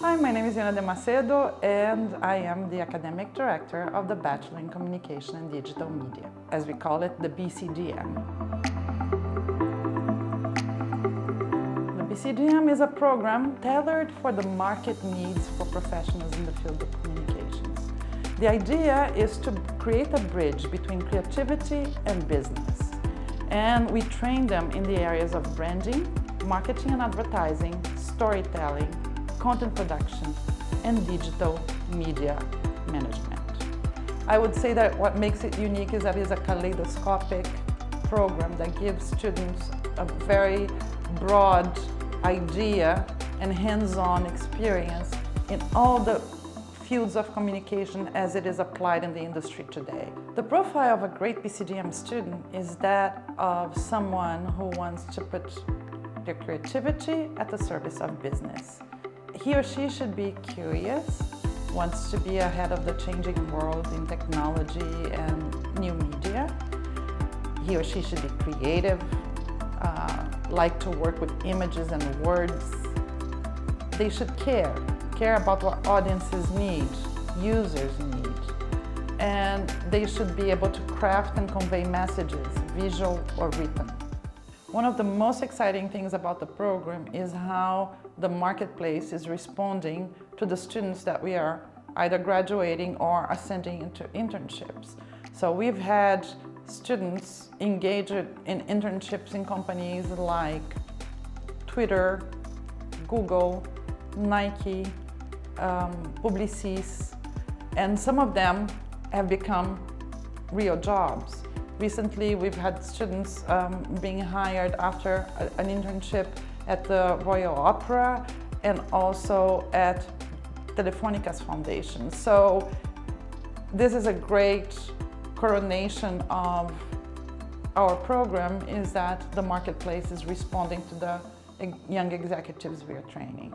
Hi, my name is Iona Macedo and I am the Academic Director of the Bachelor in Communication and Digital Media, as we call it, the BCDM. The BCDM is a program tailored for the market needs for professionals in the field of communications. The idea is to create a bridge between creativity and business. And we train them in the areas of branding, marketing and advertising, storytelling, content production, and digital media management. I would say that what makes it unique is that it's a kaleidoscopic program that gives students a very broad idea and hands-on experience in all the fields of communication as it is applied in the industry today. The profile of a great BCDM student is that of someone who wants to put their creativity at the service of business. He or she should be curious, wants to be ahead of the changing world in technology and new media. He or she should be creative, like to work with images and words. They should care about what audiences need, users need. And they should be able to craft and convey messages, visual or written. One of the most exciting things about the program is how the marketplace is responding to the students that we are either graduating or are sending into internships. So we've had students engage in internships in companies like Twitter, Google, Nike, Publicis, and some of them have become real jobs. Recently, we've had students being hired after an internship at the Royal Opera and also at Telefónica's foundation. So this is a great coronation of our program, is that the marketplace is responding to the young executives we are training.